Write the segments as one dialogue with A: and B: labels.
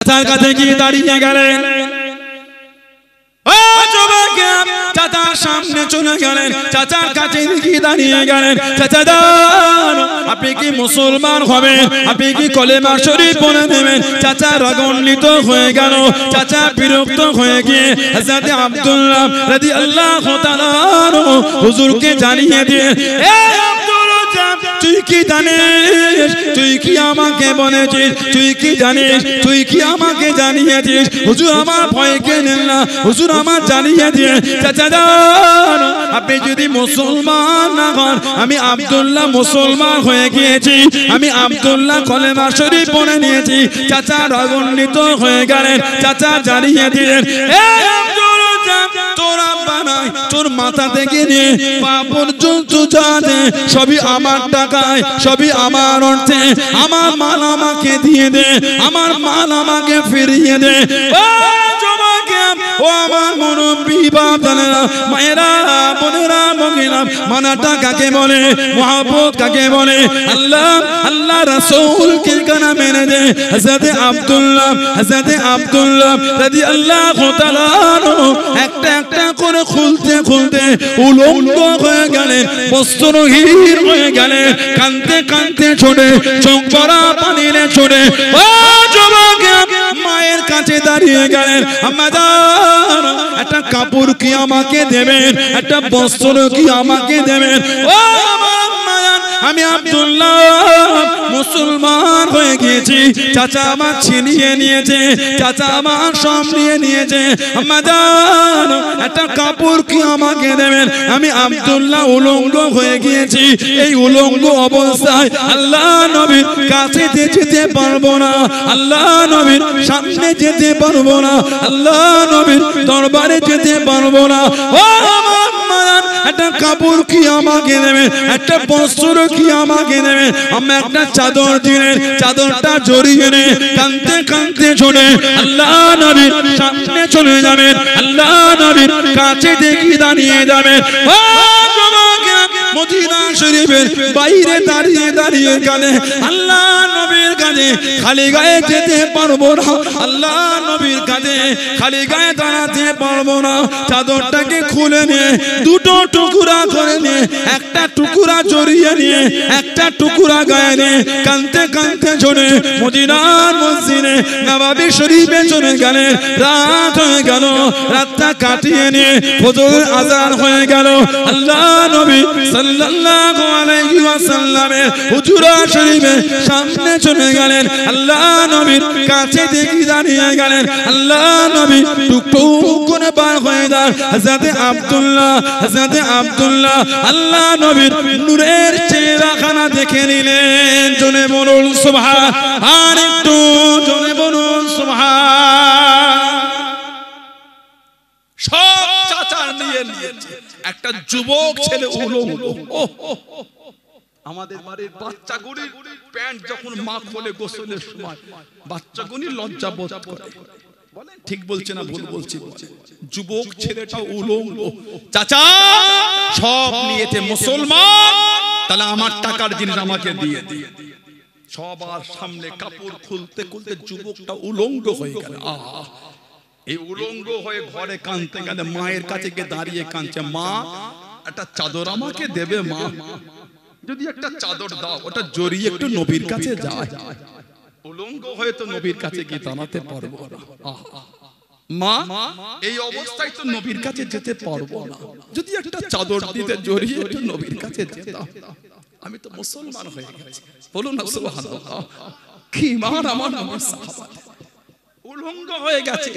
A: চাচার কাছে গিয়ে দাঁড়িয়ে গেলেন। চাচার সামনে চলে গেলেন, চাচার কাছে গিয়ে দাঁড়িয়ে গেলেন। চাচা যান, আপনি কি মুসলমান হবেন? আপনি কি কলেমা শরীফ পড়ে নেবেন? চাচা রাগান্বিত হয়ে গেল। চাচা বিরক্ত হয়ে গিয়ে হযরত আব্দুল্লাহ রাদিয়াল্লাহু তাআলা হুজুরকে জানিয়ে দিয়ে, তুই কি জানিস? তুই কি আমাকে বলেছিস? তুই কি জানিস? তুই কি আমাকে জানিয়েছিস? হুজুর আমার ভয় কেনেন না, হুজুর আমার জানিয়ে দিয়ে। চাচা যান, আপনি যদি মুসলমান না হন, আমি আব্দুল্লাহ মুসলমান হয়ে গিয়েছি, আমি আব্দুল্লাহ কলেমা শরীফ পড়ে নিয়েছি। চাচা রাগান্বিত হয়ে গেলেন। চাচা জানিয়ে দিলেন, তোর আব্বা নাই, তোর মাথা থেকে নিয়ে পা পর্যন্ত যা দে সবই আমার টাকায়, সবই আমার অর্থে। আমার মাল আমাকে দিয়ে দে, আমার মাল আমাকে ফিরিয়ে দে। ও আমার মুরব্বি বাবারা, মায়েরা, বোনেরা, মহিলা, মানাটা কাকে বলে? মহব্বত কাকে বলে? আল্লাহ আল্লাহ রাসূলকে কানা মেনে দে। হযরত আব্দুল্লাহ রাদিয়াল্লাহু তাআলা একটা একটা করে খুলতে খুলতে উলঙ্গ হয়ে গেলেন, বস্ত্রহীন হয়ে গেলেন। কাঁদতে কাঁদতে ছোটে, চোখ ভরা পানিতে ছোটে ও যুবক মায়ের কাছে দাঁড়িয়ে গেলেন। আম্মা জান, একটা কাপড় কি আমাকে দেবেন? একটা বস্ত্র কি আমাকে দেবেন? ও আম্মা জান, আমি আব্দুল্লাহ মুসলমান হয়ে গিয়েছি। চাচা আমার ছিনিয়ে নিয়েছে, চাচা আমার সব নিয়ে নিয়েছে। আম্মা জান, একটা কাপড় কি আমাকে দেবেন? আমি আব্দুল্লাহ উলঙ্গ হয়ে গিয়েছি। এই উলঙ্গ অবস্থায় আল্লাহ নবীর কাছে যেতে পারবো না, আল্লাহ নবীর সামনে যেতে পারবো না, আল্লাহ নবীর দরবারে যেতে পারবো না। ও আম্মা জান, একটা কাপড় কি আমাকে দেবেন? একটা বস্ত্র কি আমাকে দেবেন? আমি একটা চাদর দিলেন, চাদরটা জড়িয়ে নে কাঁদতে কাঁদতে ছোটে আল্লাহ নবীর সামনে চলে যাবেন, আল্লাহ নবীর কাছে দেখি দাঁড়িয়ে যাবেন। ও মদিনা শরীফের বাইরে দাঁড়িয়ে দাঁড়িয়ে গেলে আল্লাহ নবীর কাছে খালি গায়ে যেতে পারবো না, আল্লাহ নবীর কাছে খালি গায়ে দাঁড়াতে পারবো না। চাদরটাকে খুলে নিয়ে দুটো টুকরা করে নিয়ে একটা টুকরা জড়িয়ে নিয়ে একটা টুকরা গায়ে নিয়ে কাঁদতে কাঁদতে চলে মদিনার মসজিদে নববী শরীফে চলে গেলেন। রাত হয়ে গেল, রাতটা কাটিয়ে নিয়ে ফজরের আযান হয়ে গেল। আল্লাহ নবী সাল্লাল্লাহু আলাইহি ওয়াসাল্লামের হুজরা শরীফে সামনে চলে গেলেন। আল্লাহ নবীর কাছে দেখি দাঁড়িয়ে গেলেন। আল্লাহ নবী টুকটুক করে বার হয়ে যান। হযরত আব্দুল্লাহ আল্লাহ নবীর নূরের চেহারাখানা দেখে নিলেন। জোরে বলুন সুবহান, আর একটু জোরে বলুন সুবহান। সব চাচার নিয়ে নিয়েছে, একটা যুবক ছেলে উলঙ্গ। আমাদের বাড়ির বাচ্চাগুলির প্যান্ট যখন মা খোলে গোসলের সময় বাচ্চাগুলি লজ্জা বোধ করে। বলেন ঠিক বলছে না ভুল বলছি? যুবক ছেলেটা উলঙ্গ। চাচা সব নিয়েছে মুসলমান, তাহলে আমার টাকার জিনিস আমাকে দিয়ে দিয়ে। সবার সামনে কাপড় খুলতে খুলতে যুবকটা উলঙ্গ হয়ে গেল। এই উলঙ্গ হয়ে ঘরে কাঁদতে গেলে মায়ের কাছে গিয়ে দাঁড়িয়ে কাঁদছে, মা একটা চাদর আমাকে দেবে? মা যদি একটা চাদর দাও, ওটা জড়িয়ে একটু নবীর কাছে যায়। উলঙ্গ হয়ে তো নবীর কাছে গিয়ে দাঁড়াতে পারবো না, মা এই অবস্থায় তো নবীর কাছে যেতে পারবো না। যদি একটা চাদর দিতে জড়িয়ে একটু নবীর কাছে যেতাম, আমি তো মুসলমান হয়ে গেছি। বলুন না সুবহানাল্লাহ। কি ঈমান আমার নবীর সাহাবা। উলঙ্গ হয়ে গেছে,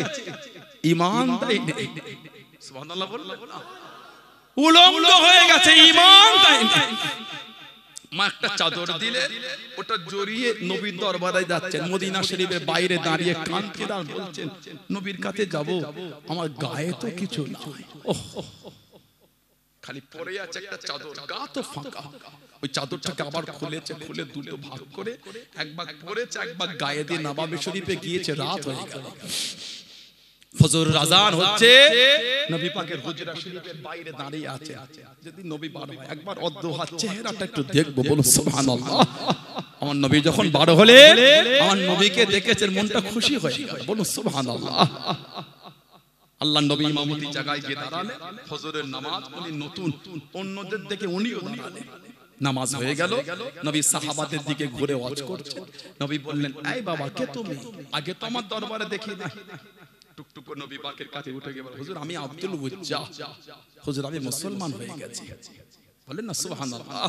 A: ঈমান তাই নেই। সুবহানাল্লাহ বলুন। উলঙ্গ হয়ে গেছে, ঈমান তাই নেই। মা একটা চাদর দিলে ওটা জড়িয়ে নবীর দরবারে যাচ্ছেন। মদিনা শরীফের বাইরে দাঁড়িয়ে কাঁদছেন আর বলছেন, নবীর কাছে যাব, আমার গায়ে তো কিছু নাই, খালি পরে আছে একটা চাদর, গা তো ফাঁকা। ওই চাদরটাকে আবার খুলেছে, খুলে দুটো ভাগ করে একবার পরেছে, একবার গায়ে দিয়ে নববী শরীফে গিয়েছে। রাত হয়ে গেল, ফজর আযান হচ্ছে, নবী পাকের হুজরা শরীফের বাইরে দাঁড়িয়ে আছে। যদি নবী বার হয় একবার অদ্দহার চেহারাটা একটু দেখবো, বলো সুবহানাল্লাহ। আমার নবী যখন বড় হলেন আমার নবীকে দেখেছেন মনটা খুশি হয়ে গেল, বলুন সুবহানাল্লাহ। আল্লাহ নবী ইমামতি জায়গায় গিয়ে দাঁড়ালেন, ফজরের নামাজ উনি নতুন, অন্যদের দেখে উনিও দাঁড়ালেন। নামাজ হয়ে গেল, নবী সাহাবাদের দিকে ঘুরে ওয়াজ করছেন। নবী বললেন, এই বাবা কে তুমি? আগে তো আমার দরবারে দেখি না। টুকটুক করে নবী পাকের কাছে উঠে গিয়ে বলে, হুজুর আমি আব্দুল উজ্জা, হুজুর আমি মুসলমান হয়ে গেছি। বলেন না সুবহানাল্লাহ।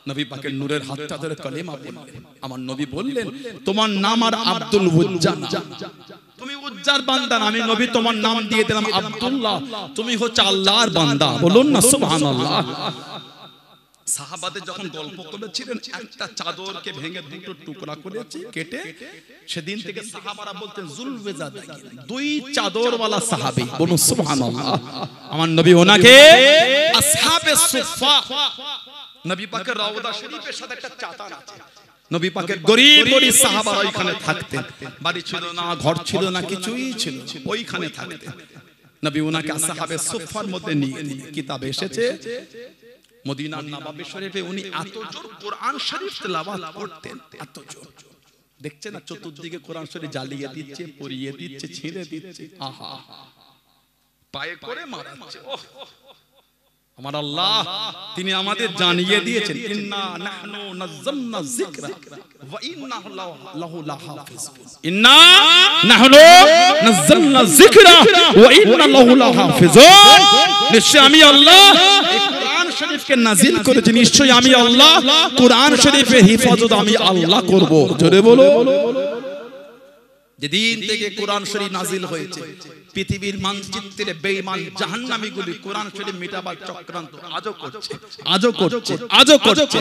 A: নবী পাকের নূরের হাতটা ধরে কালেমা বললেন। আমার নবী বললেন, তোমার নাম আর আব্দুল উজ্জা না, তুমি উজ্জার বান্দা না, আমি নবী তোমার নাম দিয়ে দিলাম আব্দুল্লাহ, তুমি হচ্ছে আল্লাহর বান্দা। বলুন না সুবহানাল্লাহ। সাহাবাদের যখন গল্প করেছিলেন, একটা চাদরকে ভেঙে দুটো টুকরা করেছি কেটে, সেদিন থেকে সাহাবারা বলতেন জুলওয়েজা, দুই চাদরওয়ালা সাহাবী। বলুন সুবহানাল্লাহ। আমার নবী ওনাকে আসহাবে সুফা, নবী পাকের রওজা শরীফের সাথে একটা চাতার আছে। নবী পাকের গরীব গরীব সাহাবারা ওইখানে থাকতেন, বাড়ি ছিল না, ঘর ছিল না, কিছুই ছিল, ওইখানে থাকতেন। নবী ওনাকে আসহাবে সুফার মধ্যে নিয়ে কিতাবে এসেছে, মদিনার নববী শরীফে উনি এত জোর কোরআন শরীফ তেলাওয়াত করতেন, এত জোর। দেখছেন না চতুর্দিকে কোরআন শরীফ জ্বালিয়ে দিচ্ছে, পরিয়ে দিচ্ছে, ছিঁড়ে দিচ্ছে, আহা পায়ে করে মারাচ্ছে। ওহ আমার আল্লাহ তিনি আমাদের জানিয়ে দিয়েছেন, ইন্না নাহনু নাযালনা যিকরা ওয়া ইন্না লাহু লাহাফিজুন। ইন্না নাহনু নাযালনা যিকরা ওয়া ইন্না লাহু লাহাফিজুন। নিশ্চয় আমি আল্লাহ কোরআন শরীফকে নাজিল করেছি, নিশ্চয়ই আমি আল্লাহ কোরআন শরীফের হিফাজত আমি আল্লাহ করব। জোরে বলো। যেদিন থেকে কোরআন শরীফ নাজিল হয়েছে, পৃথিবীর মানচিত্রে বেঈমান জাহান্নামীগুলি কোরআন শরীফ মিটাবার চক্রান্ত আজও করছে, আজও করছে, আজও করছে।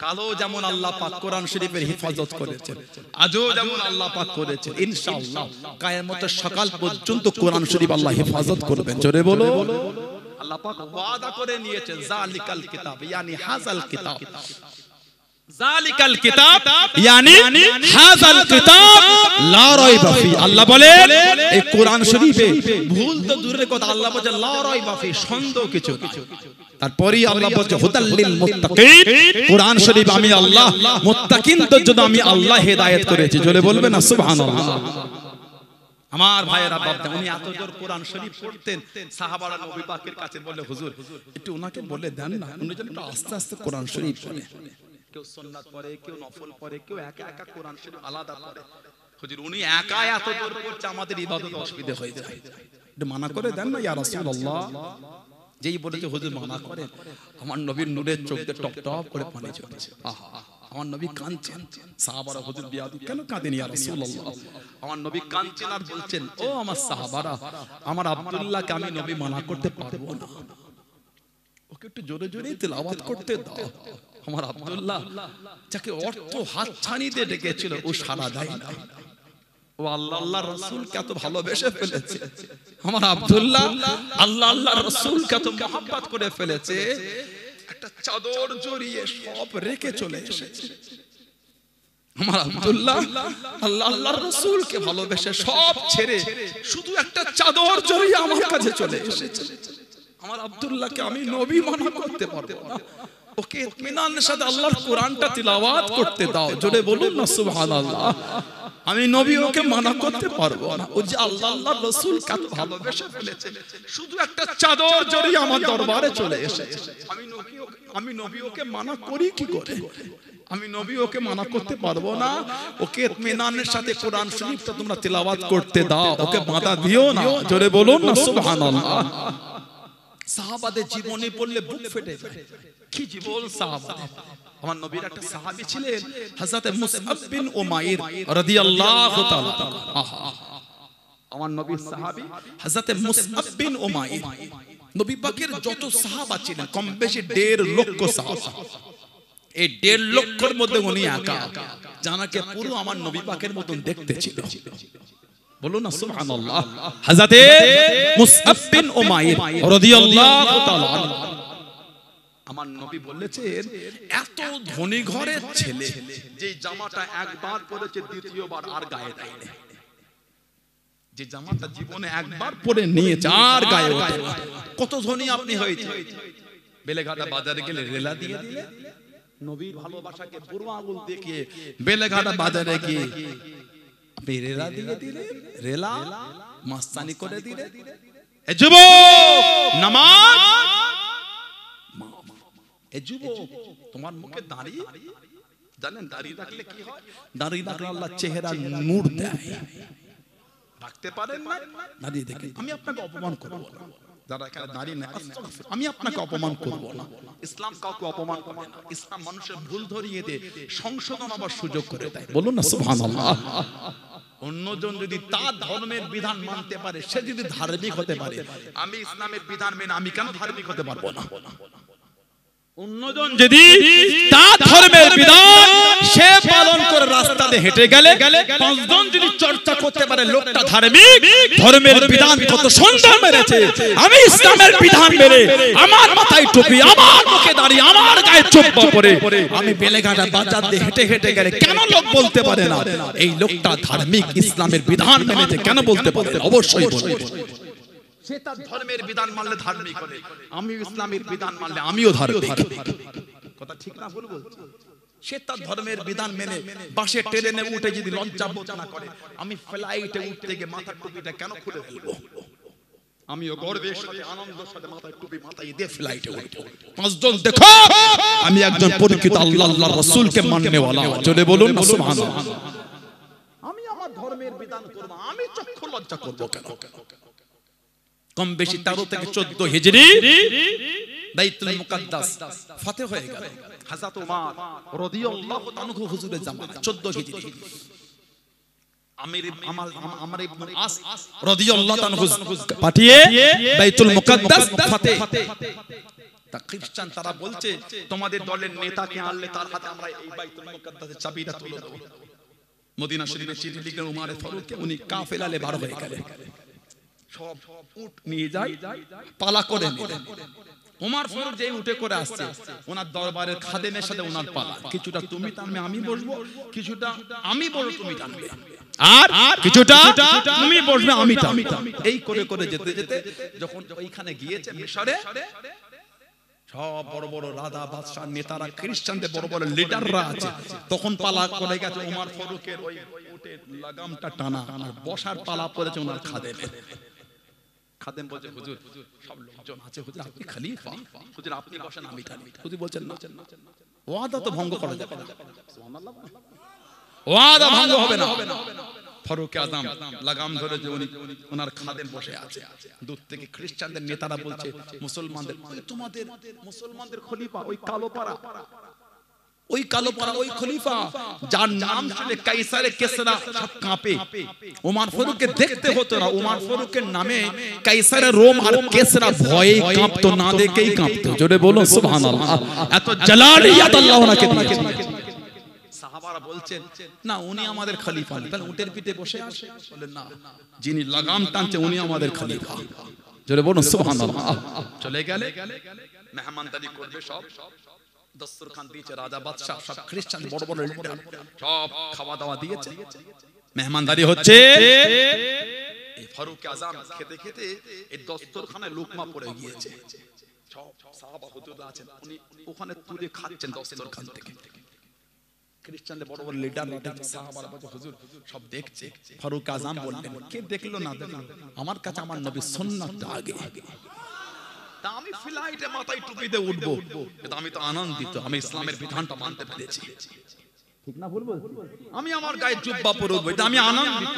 A: কালো যেমন আল্লাহ পাক কোরআন শরীফের হিফাজত করেছেন, আজও যেমন আল্লাহ পাক করেছেন, ইনশাআল্লাহ কিয়ামতের সকাল পর্যন্ত কোরআন শরীফ আল্লাহ হিফাজত করবেন। জোরে বলো। আল্লাহ পাক ওয়াদা করে নিয়েছেন, যালিকাল কিতাব ইয়ানি হাযাল কিতাব, যালিকাল কিতাব ইয়ানি হাযাল কিতাব লা রাইবা ফি। আল্লাহ বলেন এই কোরআন শরীফে ভুল তো দূরের কথা, আল্লাহ বলে লা রাইবা ফি, সন্দেহ কিছু না। তারপরে আল্লাহ বলে হুদাল লিল মুত্তাকিন, কোরআন শরীফ আমি আল্লাহ মুত্তাকিনদের জন্য আমি আল্লাহ হেদায়েত করেছি। জোরে বলবেন না সুবহানাল্লাহ। আমার ভাইয়েরা বাপদা, উনি এত জোর কোরআন শরীফ পড়তেন, সাহাবারা নবী পাকের কাছে বলে, হুজুর একটু ওনাকে বলে দেন না, উনি যেন একটু আস্তে আস্তে কোরআন শরীফ পড়ে। কেউ সুন্নাত পড়ে, কেউ নফল পড়ে, কেউ একা একা কোরআন শরীফ আলাদা পড়ে। হুজুর উনি একা এত জোর পড়ছে, আমাদের ইবাদত অসুবিধা হয়ে যায়, একটু মানা করে দেন না ইয়া রাসূলুল্লাহ। যেই বলেছে হুজুর মানা করেন, আমার নবীর নূরের চোখ দিয়ে টপ টপ করে পানি ঝরছে। আহা, আমার নবী কাঁদছেন। সাহাবারা হুজুর বিয়াদব কেন কাঁদেন ইয়া রাসূলুল্লাহ? আমার নবী কাঁদছেন আর বলছেন, ও আমার সাহাবারা, আমার আব্দুল্লাহকে আমি নবী মানা করতে পারবো না, ওকে একটু জোরে জোরে তেলাওয়াত করতে দাও। আমার আব্দুল্লাহ যাকে অর্থ হাত ছানি দিয়ে ডেকেছিল, ও সারা দেয় না। ও আল্লাহ আল্লাহর রাসূলকে এত ভালোবেসে ফেলেছে, আমার আব্দুল্লাহ আল্লাহ আল্লাহর রাসূলকে এত মহব্বত করে ফেলেছে, একটা চাদর জড়িয়ে সব রেখে চলে এসেছে। আমার আব্দুল্লাহ আল্লাহ আল্লাহর রাসূলকে ভালোবেসে সব ছেড়ে শুধু একটা চাদর জড়িয়ে আমার কাছে চলে এসেছে। আমার আব্দুল্লাহকে আমি নবী মানা করতে পারবো না, ওকে ইতমিনানের সাথে আল্লাহর কোরআনটা তিলাওয়াত করতে দাও। জোরে বলুন না সুবহানাল্লাহ। আমি নবী ওকে মানা করতে পারবো না, ও যে আল্লাহ আল্লাহর রাসূল কত ভালোবেসে ফেলেছে, শুধু একটা চাদর জড়িয়ে আমার দরবারে চলে এসেছে। আমি নবী ওকে মানা করি কি করে? আমি নবী ওকে মানা করতে পারবো না, ওকে ইতমিনানের সাথে কোরআন শরীফটা তোমরা তিলাওয়াত করতে দাও, ওকে বাধা দিও না। জোরে বলুন না সুবহানাল্লাহ। সাহাবাদের জীবনে পড়লে বুক ফেটে যায়, কি জীবন সাহাবাদের। আমার নবীর একটা সাহাবী ছিলেন হযরত মুসআব বিন উমাইর রাদিয়াল্লাহু তাআলা। আমার নবীর সাহাবী হযরত মুসআব বিন উমাইর। নবী পাকের যত সাহাবা ছিলেন কম বেশি 1.5 লক্ষ সাহাবা, এই 1.5 লক্ষের মধ্যে উনি একা, জানাকে পুরো আমার নবী পাকের মতন দেখতে ছিল। বলুন না সুবহানাল্লাহ। হযরত মুসআব বিন উমাইর রাদিয়াল্লাহু তাআলা আমার নবী বলেছেন, এত ধনী ঘরের ছেলে যে জামাটা একবার পরেছে দ্বিতীয়বার আর গায়ে দেয় না, যে জামাটা জীবনে একবার পরে নিয়েছে আর গায়ে ওঠে না। কত ধনী আপনি হয়েছে? বেলেঘাটা বাজারে গেলে রেলা দিয়ে দিলে নবীর ভালোবাসাকে বুড়ো আঙুল দেখিয়ে বেলেঘাটা বাজারে গিয়ে আপনি রেলা দিয়ে দিলে, রেলা মাস্তানি করে দিলে। এ যুবক নামাজ, এ যুবক তোমার মুখে দাঁড়িয়ে, জানেন দাঁড়িয়ে রাখলে কি হয়? দাঁড়িয়ে রাখলে আল্লাহ চেহারা নূর দেয়। রাখতে পারেন না, দাঁড়িয়ে দেখে আমি আপনাকে অপমান করব না। যারা এখানে দাঁড়িয়ে না, আমি আপনাকে অপমান করব না। ইসলাম কাউকে অপমান করে না। ইসলাম মানুষের ভুল ধরিয়ে দিয়ে সংশোধন আবার সুযোগ করে দেয়। বলুন না সুবহানাল্লাহ। অন্যজন যদি তার ধর্মের বিধান মানতে পারে, সে যদি ধার্মিক হতে পারে, আমি ইসলামের বিধান মেনে আমি কেন ধার্মিক হতে পারবো না? অন্যজন যদি তার ধর্মের বিধান সে পালন করে রাস্তাতে হেঁটে গেলে, পাঁচজন যদি চর্চা করতে পারে লোকটা ধার্মিক, ধর্মের বিধান কত সুন্দর মেনেছে, আমি ইসলামের বিধান মেনে আমার মাথায় টুপি, আমার মুখে দাড়ি, আমার গায়ে চোপ্পা পরে আমি বেলেঘাটা বাজার দিয়ে হেঁটে হেঁটে গেলে কেন লোক বলতে পারে না এই লোকটা ধার্মিক, ইসলামের বিধান মেনেছে? কেন বলতে পারে? অবশ্যই বলবে। সে তার ধর্মের বিধান মানলে ধার্মিক হবে, আমি ইসলামের বিধান মানলে আমিও ধার্মিক। কথা ঠিক না ভুল বলছি? সে তার ধর্মের বিধান মেনে বাসে ট্রেনে উঠে যদি লজ্জা বোধ না করে, আমি ফ্লাইটে উঠতে গিয়ে মাথার টুপিটা কেন খুলে ফেলবো? আমিও গর্বের সাথে আনন্দের সাথে মাথায় টুপি মাথায় দিয়ে ফ্লাইটে উঠবো। পাঁচজন দেখো আমি একজন পরিচিত আল্লাহ আল্লাহর রাসূলকে মাননেওয়ালা। চলে বলুন না সুবহানাল্লাহ। আমি আমার ধর্মের বিধান করব, আমি চক্ষু লজ্জা করব কেন? কম বেশি 13 থেকে 14 হিজরি বাইতুল মুকাদ্দাস ফাতেহ হয়ে গেল। হযরত ওমর রাদিয়াল্লাহু তাআলা হুজুরের জামানায় 14 হিজরি আমর ইবনে আস রাদিয়াল্লাহু তাআলা পাঠিয়ে বাইতুল মুকাদ্দাস ফাতেহ। তা খ্রিস্টান তারা বলছে তোমাদের দলের নেতাকে আনলে তার হাতে আমরা এই বাইতুল মুকাদ্দাসের চাবিটা তুলে দেব। মদিনা শরীফে চিঠি লিখলেন ওমর ফারুককে, উনি কাফেলালে বার হয়ে গেলেন। সব উট নিয়ে যায়, পালা করে নিলেন। ওমর ফারুক যে উঠে করে আসছে, ওনার দরবারের খাদেমের সাথে ওনার পালা, কিছুটা তুমি টানবে আমি বসবো, কিছুটা আমি বসবো তুমি টানবে, আর কিছুটা তুমি বসবে আমি টানবো। এই করে করে যেতে যেতে যখন ওইখানে গিয়েছে মিশরে, সব বড় বড় রাজা বাদশাহ নেতারা, খ্রিস্টানদের বড় বড় লিডাররা আছে, তখন পালা করে গেছে ওমর ফারুকের ওই উটের লাগামটা টানা, আর বসার পালা পড়েছে ওনার খাদেমের। খাদেম বলছে হুজুর সব লোকজন আছে, হুজুর আপনি খলিফা, হুজুর আপনি বসেন আমি টানি। হুজুর বলছেন না, ওয়াদা তো ভঙ্গ করা যাবে না, সুবহানাল্লাহ, ওয়াদা ভঙ্গ হবে না। ফারুক আযম লাগাম ধরে যে উনি ওনার খাদেম বসে আছে, দূর থেকে খ্রিস্টানদের নেতারা বলছে মুসলমানদের, তোমাদের মুসলমানদের খলিফা ওই কালো পাড়া, ওই কালো পাড়া ওই খলিফা যার নাম শুনে কাইসারে কিসরা সব কাঁপে। ওমর ফারুককে দেখতে হতো না, ওমর ফারুকের নামে কাইসারে রোম আর কিসরা ভয়ে কাঁপতো, না দেখেই কাঁপতো। জোরে বলো সুবহানাল্লাহ। এত জালালিয়াত আল্লাহ ওনাকে দিয়েছেন। সাহাবারা বলছেন না উনি আমাদের খলিফা না, তাহলে উটের পিঠে বসে আছে, বলেন না যিনি লাগাম টানছে উনি আমাদের খলিফা। জোরে বলো সুবহানাল্লাহ। চলে গেলে মেহমানদারি করবে, সব দস্তরখান দিয়েছে, রাজা বাদশা সব খ্রিস্টান বড় বড় লিডার সব খাওয়া দাওয়া দিয়েছে, মেহমানদারি হচ্ছে। এই ফারুক আযম খেতে খেতে এই দস্তরখানে লোকমা পড়ে গিয়েছে, সব সাহাবা হুজুররা আছেন, উনি ওখানে তুলে খাচ্ছেন দস্তরখান থেকে। খ্রিস্টানদের বড় বড় লিডার সাহাবারা বলছে হুজুর সব দেখছে। ফারুক আযম বললেন কে দেখলো না দেখলো, আমার কাছে আমার নবীর সুন্নাতটা আগে। আমি ফ্লাইটে মাথায় টুপি দিয়ে উঠবো, কিন্তু আমি তো আনন্দিত, আমি ইসলামের বিধানটা মানতে পেরেছি। ঠিক না ভুল বলছি? আমি আমার গায়ে জুব্বা পরে উঠবো, এটা আমি আনন্দিত।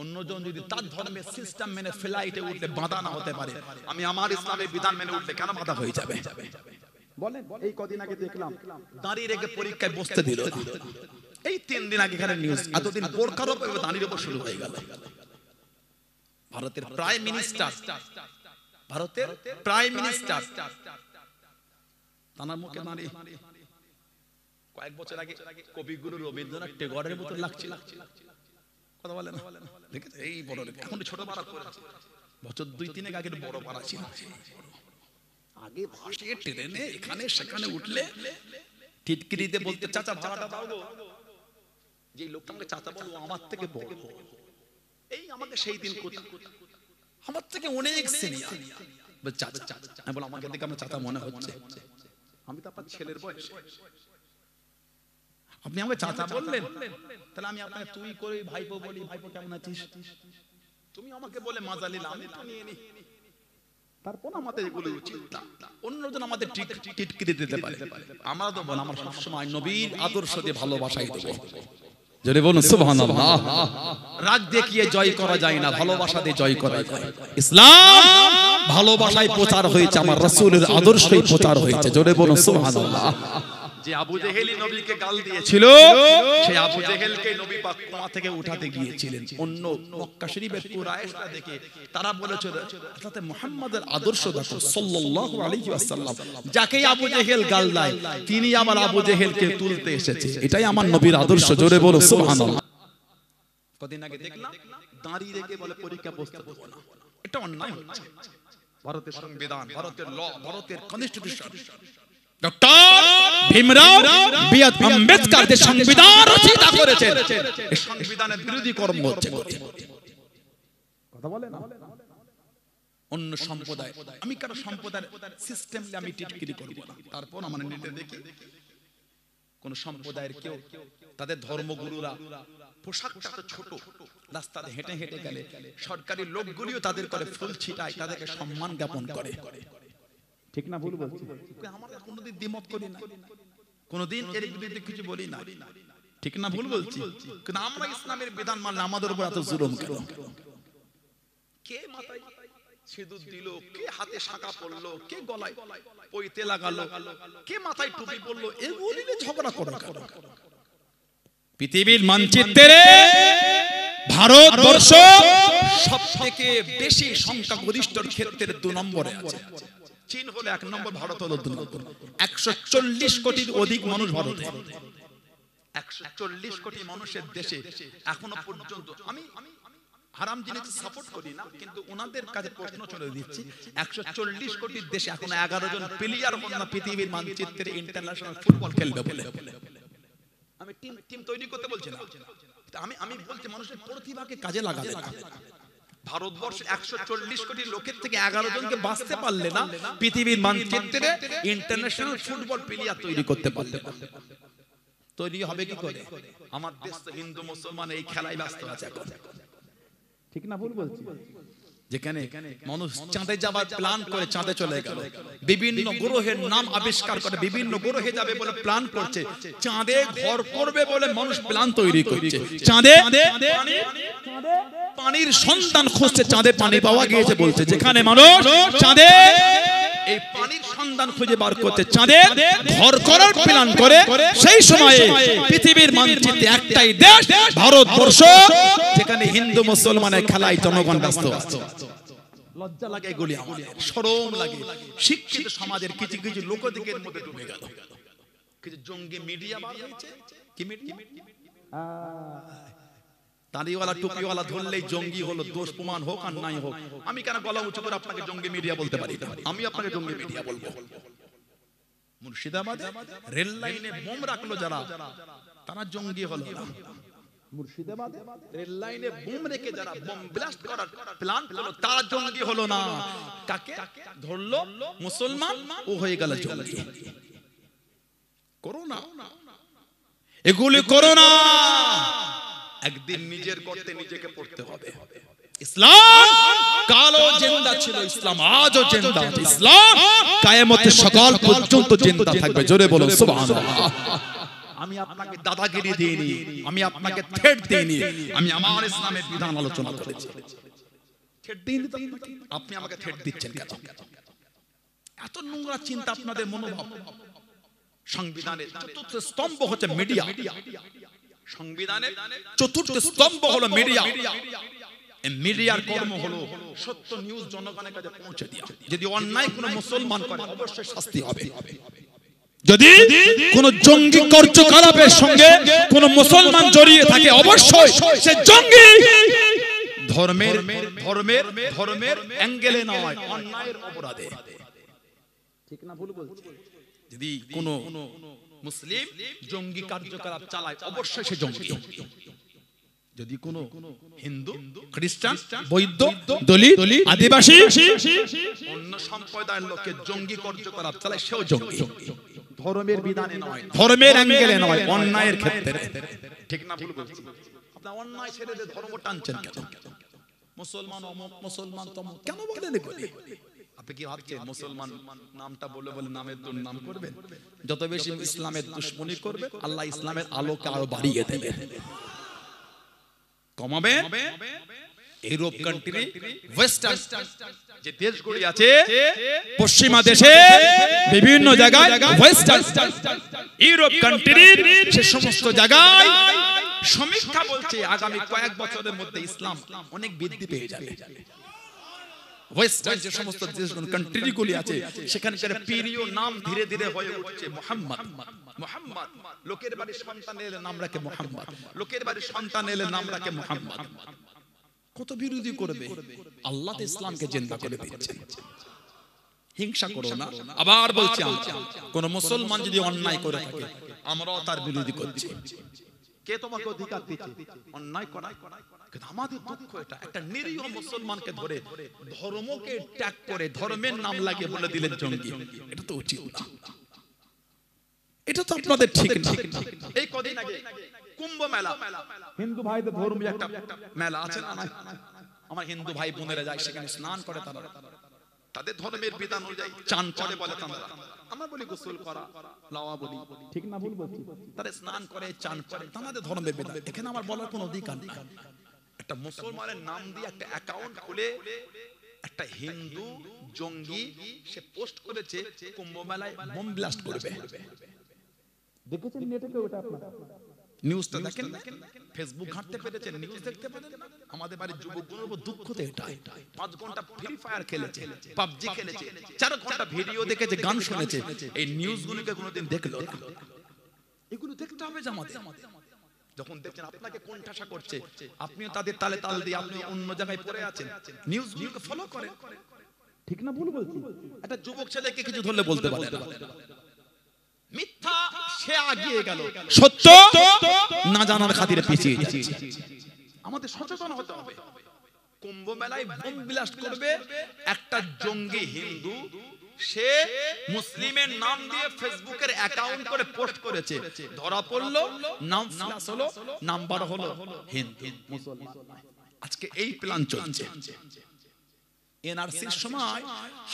A: অন্যজন যদি তার ধর্মের সিস্টেম মেনে ফ্লাইটে উঠলে বাধা না হতে পারে, আমি আমার ইসলামের বিধান মেনে উঠলে কেন বাধা হয়ে যাবে? বলেন, এই কদিন আগে দেখলাম দাঁড়িয়ে রেখে পরীক্ষায় বসতে দিল, এই 3 দিন আগে এখানে নিউজ, এতদিন বোরকার উপরে দাঁড়িয়ে উপর শুরু হয়ে গেল। ভারতের প্রাইম মিনিস্টার, ভারতের প্রাইম মিনিস্টার তার মুখে দাঁড়িয়ে কয়েক বছর আগে কবিগুরু রবীন্দ্রনাথ টেগরের মতো লাগছিল, কথা বলে না, দেখেছে? এই বড় এখন ছোট পাড়া করেছে, বছর 2-3 আগে বড় পাড়া ছিল। আগে ভাসে ট্রেনে এখানে সেখানে উঠলে টিটকিরিতে বলতে চাচা ভাড়াটা দাও গো, যে লোকটাকে চাচা বলবো আমার থেকে বড়, এই আমাকে সেই দিন কোথা আমার থেকে অনেক সিনিয়র, চাচা আমি বল আমাকে দেখে আমার চাচা মনে হচ্ছে,
B: আমি তো আপনার ছেলের বয়স, আপনি আমাকে চাচা বললেন, তাহলে আমি আপনাকে তুই করে ভাইপো বলি, ভাইপো কেমন আছিস, তুমি আমাকে বলে মজা নিলাম, আমি তো নিয়ে নি। তারপর আমাদের এগুলো উচিত না, অন্যজন আমাদের টিটকিরি দিতে পারে, আমরা তো বল আমরা সবসময় নবীর আদর্শ দিয়ে ভালোবাসাই দেবো।
A: জোরে বলুন সুবহানাল্লাহ।
B: রাগ দেখিয়ে জয় করা যায় না, ভালোবাসা দিয়ে জয় করা যায়। ইসলাম ভালোবাসায় প্রচার হয়েছে, আমার রাসূলের আদর্শই প্রচার হয়েছে। জোরে বলুন সুবহানাল্লাহ। যে আবু জেহেলই নবীকে গাল দিয়েছিল, সেই আবু জেহেলকে নবী পাক কুয়া থেকে উঠাতে গিয়েছিলেন। অন্য মক্কা শরীফের কুরাইশরা দেখে তারা বলেছিল হযরত মুহাম্মাদের আদর্শ দেখো সাল্লাল্লাহু আলাইহি ওয়াসাল্লাম, যাকে আবু জেহেল গাল দেয় তিনি আবার আবু জেহেলকে তুলতে এসেছে, এটাই আমার নবীর আদর্শ। জোরে বলো সুবহানাল্লাহ। কদিন আগে দেখলাম দাঁড়িয়ে রেখে বলে পরীক্ষা বসতে দেব না, এটা অন্যায় হচ্ছে। ভারতের সংবিধান, ভারতের ল, ভারতের constitution, doctor Bhimrao B.R.. Ambedkar যে সংবিধান রচনা করেছেন, এই সংবিধানের বিরোধী কর্ম হচ্ছে। কথা বলে না অন্য সম্প্রদায়, আমি কারো সম্প্রদায়ের সিস্টেমে আমি টিটকিরি করব না। তারপর আমরা নেটে দেখি কোন সম্প্রদায়ের কেউ তাদের ধর্মগুরুরা পোশাকটা তো ছোট, রাস্তাতে হেঁটে হেঁটে গেলে সরকারি লোকগুলিও তাদের করে ফুল ছিটায়, তাদেরকে সম্মান জ্ঞাপন করে। ঠিক না ভুল বলছি? আমরা কোনোদিন দ্বিমত করি না, কোনোদিন এর বিরুদ্ধে কিছু বলি না। ঠিক না ভুল বলছি? কিন্তু আমরা ইসলামের বিধান মানলে আমাদের উপর এত জুলুম কেন? কে মাথায় সিঁদুর দিল, কে হাতে শাঁখা পরলো, কে গলায় পৈতে লাগালো, কে মাথায় টুপি পরলো, এগুলি নিয়ে ঝগড়া করো কেন? পৃথিবীর মানচিত্রে ভারতবর্ষ সবথেকে বেশি সংখ্যাগরিষ্ঠর ক্ষেত্রে 2 নম্বরে আছে। চীন হলো 1 নম্বর, ভারত হলো 2 নম্বর। 140 কোটির অধিক মানুষ ভারতে। 140 কোটি মানুষের দেশে এখনো পর্যন্ত আমি হারাম জিনিস সাপোর্ট করি না, কিন্তু ওনাদের কাছে প্রশ্ন চলে দিচ্ছি, 140 কোটির দেশে এখনো 11 জন প্লেয়ার হন না পৃথিবীর মানচিত্রে ইন্টারন্যাশনাল ফুটবল খেলবে বলে। আমি টিম তৈরি করতে বলছি না, আমি বলছি মানুষের প্রতিভাকে কাজে লাগাতে। ভারতবর্ষ 140 কোটি লোকের থেকে 11 জনকে বাঁচতে পারলে না, পৃথিবীর মানচিত্রে ইন্টারন্যাশনাল ফুটবল প্লেয়ার তৈরি করতে পারলে না। তৈরি হবে কি করে? আমার দেশ তো হিন্দু মুসলমান এই খেলায় ব্যস্ত আছে এখন। ঠিক না ভুল বলছি? যেখানে মানুষ চাঁদে যাবার প্ল্যান করে চাঁদে চলে গেল, বিভিন্ন গ্রহের নাম আবিষ্কার করে বিভিন্ন গ্রহে যাবে বলে প্ল্যান করছে, চাঁদে ঘর করবে বলে মানুষ প্ল্যান তৈরি করছে, চাঁদে পানির সন্ধান খুঁজছে, চাঁদে পানি পাওয়া গিয়েছে বলছে, যেখানে মানুষ চাঁদে এই পানির সন্ধান খুঁজে বার করতে চাঁদে ঘর করার প্ল্যান করে, সেই সময়ে পৃথিবীর মানচিত্রে একটাই দেশ ভারতবর্ষ, যেখানে হিন্দু মুসলমানের খেলায় জনগণ ব্যস্ত আছে। লজ্জা লাগে এগুলি, আমাদের শরম লাগে। শিক্ষিত সমাজের কিছু কিছু লোকদিকের মধ্যে ডুবে গেল, কিছু জঙ্গি মিডিয়া বার হয়েছে। কি মিডিয়া? দাড়িওয়ালা টুপিওয়ালা ধরলেই জঙ্গি হলো, দোষ প্রমাণ হোক আর নাই হোক। আমি কেন গলা উঁচু করে আপনাকে জঙ্গি মিডিয়া বলতে পারি না? আমি আপনাকে জঙ্গি মিডিয়া বলবো। মুর্শিদাবাদে রেল লাইনে বোম রাখলো যারা, তারা জঙ্গি হলো না। মুর্শিদাবাদে রেল লাইনে বোম রেখে যারা বোম ব্লাস্ট করার প্ল্যান করলো, তারা জঙ্গি হলো না। কাকে ধরলো? মুসলমান, ও হয়ে গেল জঙ্গি। করোনা, এগুলি করোনা। একদিন নিজের করতে নিজেকে পড়তে হবে। ইসলাম কালো জিন্দা ছিল, ইসলাম আজও জিন্দা আছে। ইসলাম কিয়ামতের সকাল পর্যন্ত জিন্দা থাকবে। জোরে বলুন সুবহানাল্লাহ। আমি আপনাকে দাদাগিরি দেইনি, আমি আপনাকে থ্রেট দেইনি, আমি আমার ইসলামের বিধান আলোচনা করেছি। থ্রেট দেইনি তো আপনি আমাকে থ্রেট দিচ্ছেন কেন? এত নোংরা চিন্তা আপনাদের মনোভাব। সংবিধানের চতুর্থ স্তম্ভ হচ্ছে মিডিয়া। সংবিধানের চতুর্থ স্তম্ভ হলো মিডিয়া। এই মিডিয়ার কর্ম হলো সত্য নিউজ জনগণের কাছে পৌঁছে দেওয়া। যদি অন্যায় কোনো মুসলমান করে অবশ্যই শাস্তি হবে। যদি কোন জঙ্গি কার্যকলাপের সঙ্গে কোন মুসলমান জড়িয়ে থাকে অবশ্যই সে জঙ্গি। ধর্মের ধর্মের ধর্মের অ্যাঙ্গেলে নয়, অন্যায়ের অপরাধে। ঠিক না ভুল বলছি? যদি কোন মুসলিম জঙ্গি কার্যকলাপ চালায় অবশ্যই সে জঙ্গি। যদি কোন হিন্দু, খ্রিস্টান, বৌদ্ধ, দলিত, আদিবাসী, অন্য সম্প্রদায়ের লোকের জঙ্গি কার্যকলাপ চালায় সেও জঙ্গি। ধর্মের বিধানে নয়, ধর্মের অ্যাঙ্গেলে নয়, অন্যায়ের ক্ষেত্রে। ঠিক না ভুল বলছি? আপনারা অন্যায় ছেড়ে দিয়ে ধর্ম টানছেন কেন? মুসলমান অমুক, মুসলমান তমুক কেন বলেন এগুলি? আপনি কি ভাবছেন মুসলমান নামটা বলে বলে নামের দুর্নাম করবেন? যত বেশি ইসলামের দুশমনি করবে, আল্লাহ ইসলামের আলোকে আরো বাড়িয়ে দেবে, কমাবে। ইউরোপ কান্ট্রি, ওয়েস্টার্ন যে দেশগুলি আছে, পশ্চিমা দেশে বিভিন্ন জায়গায়, ওয়েস্টার্ন ইউরোপ কান্ট্রির সে সমস্ত জায়গায় সমীক্ষা বলছে আগামী কয়েক বছরের মধ্যে ইসলাম অনেক বৃদ্ধি পেয়ে যাবে। ওয়েস্টার্ন যে সমস্ত দেশগুলো কান্ট্রিগুলি আছে, সেখানকার প্রিয় নাম ধীরে ধীরে হয়ে উঠছে মুহাম্মদ। মুহাম্মদ, লোকের বাড়ির সন্তান এলে নাম রাখে মুহাম্মদ, লোকের বাড়ির সন্তান এলে নাম রাখে মুহাম্মদ। কত বিরোধী করবে, আল্লাহ তো ইসলামকে জিন্দা করে দিচ্ছেন। হিংসা করো না। আবার বলছি, কোন মুসলমান যদি অন্যায় করে থাকে, আমরাও তার বিরোধী করছি। কে তোমাকে অধিকার দিচ্ছে অন্যায় করা? কিন্তু আমাদের দুঃখ এটা, একটা নিরীহ মুসলমানকে ধরে ধর্মকে ত্যাগ করে ধর্মের নাম লাগিয়ে বলে দিলেন জঙ্গি। এটা তো উচিত না, এটা তো আপনাদের ঠিক না। এই কদিন আগে কুম্ভ মেলা, হিন্দু ভাইদের ধর্মীয় একটা মেলা আছে না? আমার হিন্দু ভাই বোনেরা যায় সেখানে স্নান করে, তারা তাদের ধর্মের বিধান অনুযায়ী চান করে বলে। আমরা বলি গোসল করা, লাওয়া বলি, ঠিক না ভুল বলছি? তারা স্নান করে, চান করে, তাদের ধর্মের বিধান। এখানে আমার বলার কোনো অধিকার নেই। একটা মুসলমানের নাম দিয়ে একটা অ্যাকাউন্ট খুলে একটা হিন্দু জঙ্গি সে পোস্ট করেছে কুম্ভ মেলায় বোম ব্লাস্ট করবে। দেখেছেন নেটে কেউ এটা? আপনারা নিউজটা দেখেন, ফেসবুক ঘাঁটতে পেরেছেন, নিউজ দেখতে পারেন না? আমাদের বাড়ির যুবকগুলোর উপর দুঃখ তো এটা। 5 ঘন্টা ফ্রি ফায়ার খেলেছে, পাবজি খেলেছে, 4 ঘন্টা ভিডিও দেখেছে, গান শুনেছে, এই নিউজগুলোকে কোনোদিন দেখলো না। এগুলো দেখতে হবে জামাতে। যখন দেখছেন আপনাকে কোণঠাসা করছে, আপনিও তাদের তালে তাল দিয়ে আপনি অন্য জায়গায় পড়ে আছেন, নিউজগুলোকে ফলো করেন। ঠিক না ভুল বলছি? একটা যুবক ছেলেকে কিছু ধরলে বলতে পারে না, মিথ্যা সে আগিয়ে গেল, সত্য না জানার খাতিরে পিছিয়ে যাচ্ছে। আমাদের সচেতন হতে হবে। কুম্ভ মেলায় বোম ব্লাস্ট করবে একটা জঙ্গি হিন্দু, সে মুসলিমের নাম দিয়ে ফেসবুকের অ্যাকাউন্ট করে পোস্ট করেছে, ধরা পড়লো, নাম ফ্ল্যাশ হলো, নাম্বার হলো হিন্দু মুসলমান। আজকে এই প্ল্যান চলছে। এনআরসির সময়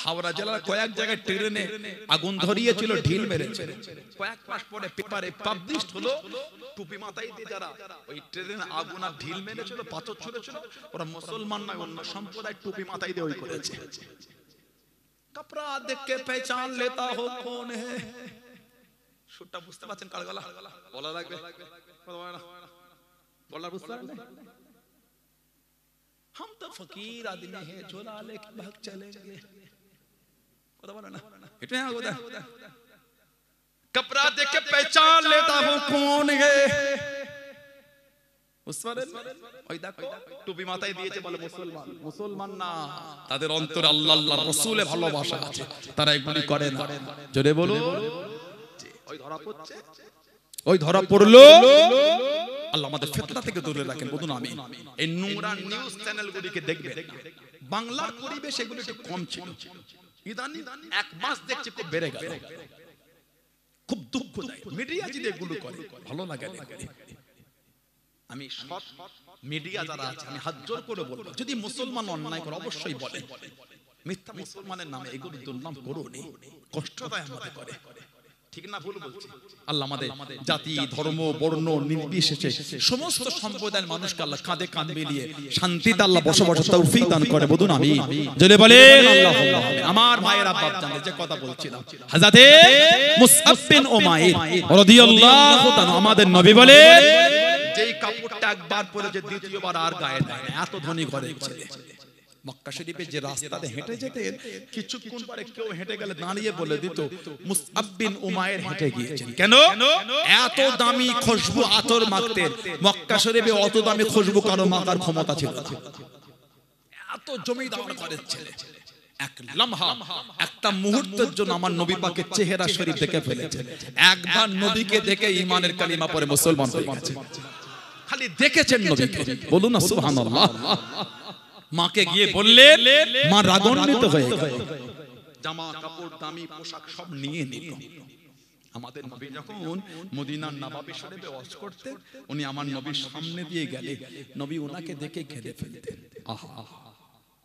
B: হাওড়া জেলার কয়েক জায়গায় ট্রেনে আগুন ধরিয়েছিল, ঢিল মেরেছে। কয়েক মাস পরে পেপারে পাবলিশ হলো, টুপি মাথায় দিয়ে যারা ওই ট্রেনে আগুন আর ঢিল মেরেছিল, পাথর ছুঁড়েছিল, ওরা মুসলমান নয়, অন্য সম্প্রদায়, টুপি মাথায় দিয়ে ওই করেছে। কাপড়া দেখকে পহচান লেতা হো কোন হে। সুরটা বুঝতে পারছেন? কার গলা বলা লাগবে? বলা বুঝতে পারছেন? हम तो फकीर आदमी है, झोला लेके भाग चलेंगे। কথা বলে না এটা? হ্যাঁ কথা। कपड़ा देख के पहचान लेता हूं कौन है। মুসলমান ওই দেখো টুপি মাথায় দিয়েছে, বলে মুসলমান। মুসলমান না, তাদের অন্তরে আল্লাহ আল্লাহর রাসূলে ভালোবাসা আছে, তারা এগুলি করে না। জোরে বলো। ওই ধরা পড়ছে, ওই ধরা পড়লো। আল্লাহ আমাদের ফিতনা থেকে দূরে রাখেন, বলুন আমিন। এই নোংরা নিউজ চ্যানেলগুলিকে দেখবেন, বাংলার পরিবেশ এগুলো একটু কম ছিল, ইদানিং 1 মাস দেখছি খুব বেড়ে গেল। খুব দুঃখ দেয় মিডিয়া যদি এগুলো করে, ভালো লাগে না। আমি সব মিডিয়া যারা আছে, আমি হাত জোর করে বলবো, যদি মুসলমান অন্যায় করে অবশ্যই বলেন, মিথ্যা মুসলমানের নামে এগুলো দুর্নাম করুন, কষ্ট দেয় আমাদের করে। ঠিক না ভুল বলছি? আল্লাহ আমাদের জাতি, ধর্ম, বর্ণ নির্বিশেষে সমস্ত সম্প্রদায়ের মানুষকে আল্লাহ কাঁধে কাঁধ মিলিয়ে শান্তিতে আল্লাহ বসবাসের তৌফিক দান করে, বলুন আমিন। যদি বলেন আল্লাহুম্মা আমিন। আমার ভাইয়েরা, বাপ জানে যে কথা বলছিলাম, হযরতে মুসআব বিন উমাইর রাদিয়াল্লাহু তাআলা, আমাদের নবী বলেন, যেই কাপড়টা একবার পরে যে দ্বিতীয়বার আর গায়ে দেয় না, এত ধনী ঘরের ছেলে। মক্কা শরীফে যে রাস্তাতে হেঁটে যেতেন, কিছুক্ষণ পরে কেউ হেঁটে গেলে দাঁড়িয়ে বলে দিত মুসআব বিন উমাইর হেঁটে গিয়েছেন। কেন? এত দামি খুশবু আতর মাখতেন। মক্কা শরীফে অত দামি খুশবু কারো মাখার ক্ষমতা ছিল না। এত জমিদার ঘরের ছেলে, এক লম্হা, একটা মুহূর্তের জন্য আমার নবী পাকের চেহারা শরীফ দেখে ফেলেছে। একবার নবীকে দেখে ঈমানের কালিমা পড়ে মুসলমান হয়ে গেছে। খালি দেখেছেন নবীকে, বলুন না সুবহানাল্লাহ। মাকে গিয়ে বললেন, মা রাগান্বিত হয়ে গেল, জামা কাপড় দামি পোশাক সব নিয়ে নিল। আমাদের নবী যখন মদিনার নবাবী শরীফে ওয়াজ করতে, উনি আমার নবীর সামনে দিয়ে গেলে নবী ওনাকে দেখে কেঁদে ফেলতেন। আহা,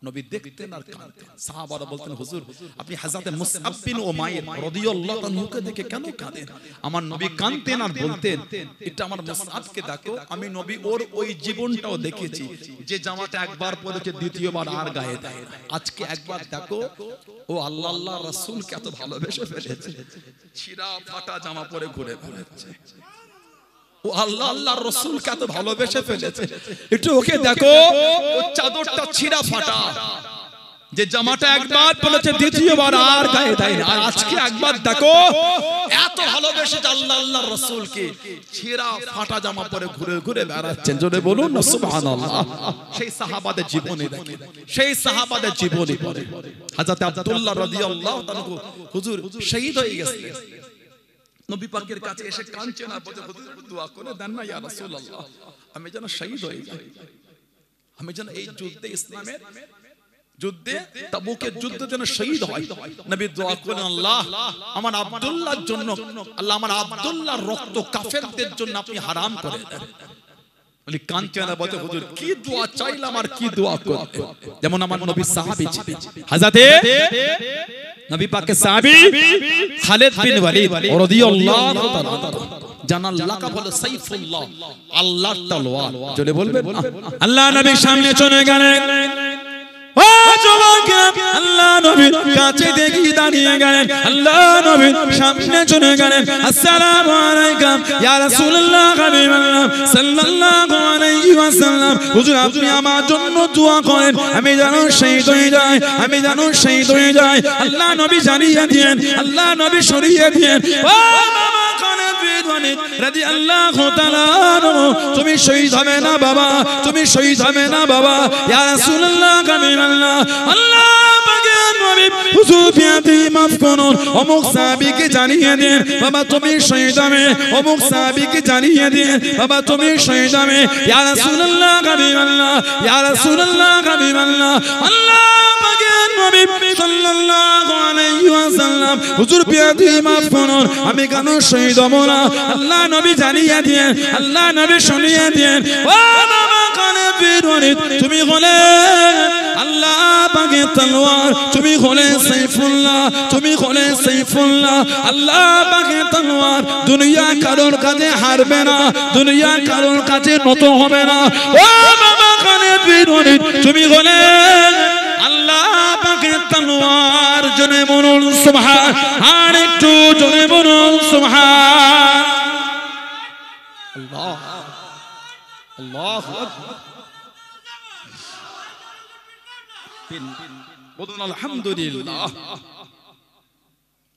B: নবী দেখতেন আর কাঁদতেন। সাহাবারা বলতেন, হুজুর আপনি হযরত মুসআব বিন উমাইর রাদিয়াল্লাহু আনহুকে দেখে কেন কাঁদেন? আমার নবী কাঁদতেন আর বলতেন, এটা আমার মুসআবকে দেখো, আমি নবী ওর ওই জীবনটাও দেখেছি, যে জামাটা একবার পরেছে দ্বিতীয়বার আর গায়ে দেয় না। আজকে একবার দেখো ও আল্লাহ আল্লাহ রাসূলকে এত ভালোবেসে ফেলেছে, ছিঁড়া ফাটা জামা পরে ঘুরে বেড়াচ্ছে। ও আল্লাহ আল্লাহর রাসূলকে এত ভালোবেসে ফেলেছে, একটু ওকে দেখো, ও চাদরটা ছিঁড়া ফাটা, যে জামাটা একবার পরেছে দ্বিতীয়বার আর গায়ে দেয় না। আর আজকে একবার দেখো, এত ভালোবেসে আল্লাহ আল্লাহর রাসূলকে ছিঁড়া ফাটা জামা পরে ঘুরে ঘুরে বেড়াচ্ছেন। জোরে বলুন না সুবহানাল্লাহ। সেই সাহাবাদের জীবনে দেখেন, সেই সাহাবাদের জীবনে পড়ে হযরত আব্দুল্লাহ রাদিয়াল্লাহু তাআলা হুজুর শহীদ হয়ে গেছে, নবী পাকের কাছে এসে কাঁদছেন আর বলতে, হুজুর দোয়া করে দেন না ইয়া রাসূলুল্লাহ, আমি যেন শহীদ হয়ে যাই, আমি যেন এই যুদ্ধে, ইসলামের যুদ্ধে, তাবুকের যুদ্ধে যেন শহীদ হয়। নবী দোয়া করেন, আল্লাহ আমার আব্দুল্লাহর জন্য, আল্লাহ আমার আব্দুল্লাহর রক্ত কাফেরদের জন্য আপনি হারাম করে দেন। বলি কাঁদছেন আর বলতে, হুজুর কি দোয়া চাইলাম আর কি দোয়া করতে। যেমন আমার নবী সাহাবী ছিলেন, হযরতে নবী পাকের সাহাবী খালিদ বিন ওয়ালিদ রাদিয়াল্লাহু তাআলা, জানার লাকাব হলো সাইফুল্লাহ, আল্লাহর তলোয়ার। জোরে বলবেন
A: আল্লাহ নবীর সামনে চলে গেলেন, ও যুবকেরা, আল্লাহ নবীর কাছে দেখি দাঁড়িয়ে গেলেন, আল্লাহ নবীর সামনে চলে গেলেন, আসসালামু আলাইকুম ইয়া রাসূলুল্লাহ হাবিবাল্লাহ সাল্লাল্লাহু আলাইহি ওয়াসাল্লাম, হুজুর আপনি আমার জন্য দোয়া করেন, আমি যেন শহীদ হয়ে যাই, আমি যেন শহীদ হয়ে যাই। আল্লাহ নবী জানিয়ে দিয়েন, আল্লাহ নবী সরিয়ে দিয়েন, ও মামা খালিদ বিন ওয়ালিদ রাদিয়াল্লাহু তাআলা আনহু, তুমি শহীদ হবে না বাবা, তুমি শহীদ হবে না বাবা। ইয়া রাসূলুল্লাহ হাবিবাল্লাহ, আল্লাহ পাকের নবী হুজুর বিয়াদি মাফ করুন, অমুক সাহাবীকে জানিয়ে দেন বাবা তুমি শহীদ হবে, অমুক সাহাবীকে জানিয়ে দেন বাবা তুমি শহীদ হবে। ইয়া রাসূলুল্লাহ হাবিবাল্লাহ, ইয়া রাসূলুল্লাহ হাবিবাল্লাহ, আল্লাহ পাকের নবী সাল্লাল্লাহু আলাইহি ওয়াসাল্লাম, হুজুর বিয়াদি মাফ করুন, আমি কেন শহীদ হব না? আল্লাহ নবী জানিয়ে দেন, আল্লাহ নবী শুনিয়ে দেন, ও বাবা খালিদ বিন ওয়ালিদ, তুমি হলে আল্লাহ পাকের তলোয়ার, তুমি হলে সাইফুল্লাহ, তুমি হলে সাইফুল্লাহ, আল্লাহ পাকের তলোয়ার, দুনিয়া কারোর কাছে হারবে না, দুনিয়া কারোর কাছে নত হবে না। ও বাবা খালিদ বিন ওয়ালিদ, তুমি হলে আল্লাহ পাকের তলোয়ার। জোরে বলুন সুবহান, আর একটু জোরে বলুন সুবহান
B: আল্লাহ, আল্লাহু আকবার। বলুন আলহামদুলিল্লাহ।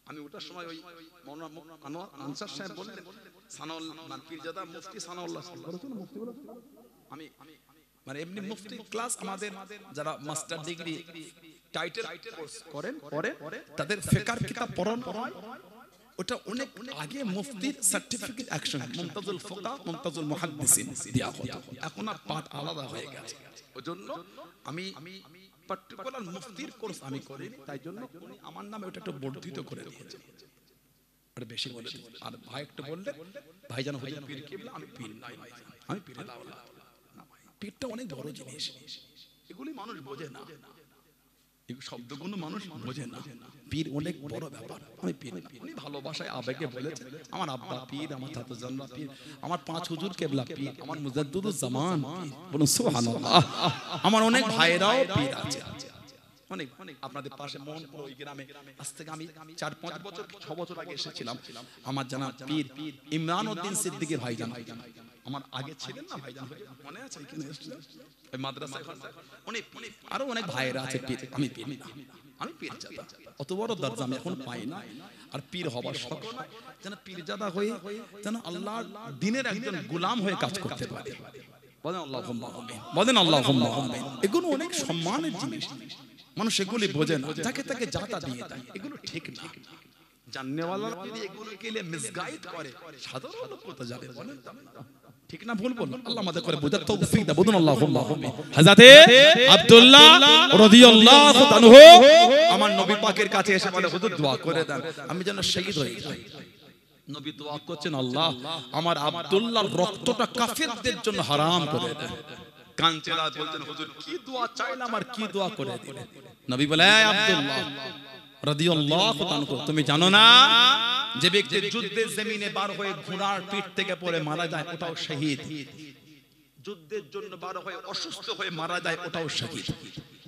B: আমি ওটার সময় ওই মাওলানা আনসার সাহেব বললেন, সানাউল পীরজাদা মুফতি সানাউল্লাহ মুফতি বলে, আমি মানে এমনি মুফতি ক্লাস, আমাদের যারা মাস্টার ডিগ্রি টাইটেল কোর্স করেন পরে তাদের ফিকহ কিতাব পড়ানো হয়, ওটা অনেক আগে মুফতির সার্টিফিকেট অ্যাকশন মুমতাজুল ফুকাহ মুমতাজুল মুহাদ্দিসিন দেয়া হতো, এখন আর পাঠ আলাদা হয়ে গেছে। ওজন্য আমি পার্টিকুলার মুফতির কোর্স আমি করিনি, তাই জন্য উনি আমার নামে ওটা একটু বর্ধিত করে দিয়েছে, ওটা বেশি বলে। আর ভাই একটু বললে, ভাইজান হুজুর পীর কিবলা, আমি পীর নাই, আমি পীরের আওলাদ না। ভাই পীরটা অনেক বড় জিনিস, এগুলি মানুষ বোঝে না, এই শব্দগুলো মানুষ বোঝে না। পীর অনেক বড় ব্যাপার, আমি পীর না। উনি ভালোবাসায় আবেগে বলেছে, আমার আব্বা পীর, আমার চাচাজানরা পীর, আমার 5 হুজুর কেবলা পীর, আমার মুজাদ্দিদুজ জামান পীর। বলুন সুবহানাল্লাহ। আমার অনেক ভাইরাও পীর আছে, অনেক আপনাদের পাশে মোহনপুর ওই গ্রামে, আজ থেকে আমি 4-5 বছর 6 বছর আগে এসেছিলাম। আমার জানা পীর ইমরান উদ্দিন সিদ্দিকী ভাইজান, আমার আগে ছিলেন না ভাইজান, মনে আছে এখানে এসেছিলেন ওই মাদ্রাসায়, অনেক আরো অনেক ভাইরা আছে পীর। আমি পীর না, আমি পীরজাদা, অত বড় দরজা আমি এখন পাই না। আর পীর হবার শখ নয়, যেন পীরজাদা হয়ে যেন আল্লাহর দ্বীনের একজন গোলাম হয়ে কাজ করতে পারে। বলেন আল্লাহুম্মা আমিন, বলেন আল্লাহুম্মা আমিন। এগুলো অনেক সম্মানের জিনিস, মানুষ এগুলি বোঝে না, যাকে তাকে যাতা দিয়ে দেয়, এগুলো ঠিক না। জাননেওয়ালারা যদি এগুলোকে মিসগাইড করে, সাধারণ লোক কোথায় যাবে বলেন? ঠিক না ভুল বলুন? আল্লাহ আমাদের করে বোঝার তৌফিক দাও। বলুন আল্লাহুম্মা আমিন। হযরতে আব্দুল্লাহ রাদিয়াল্লাহু আনহু আমার নবী পাকের কাছে এসে বলে, হুজুর দোয়া করে দেন আমি যেন শহীদ হয়ে যাই। নবী দোয়া করছেন, আল্লাহ আমার আব্দুল্লাহর রক্তটা কাফেরদের জন্য হারাম করে দেন। কাঞ্চেরা বলতেন, হুজুর কি দোয়া চাইলাম আর কি দোয়া করে দিলেন? নবী বলে, আব্দুল্লাহ রাদিয়াল্লাহু তাআলা, তুমি জানো না যে ব্যক্তি যুদ্ধের জমিনে বার হয়ে ঘোড়ার পিঠ থেকে পড়ে মারা যায় ওটাও শহীদ, যুদ্ধের জন্য বার হয়ে অসুস্থ হয়ে মারা যায় ওটাও শহীদ।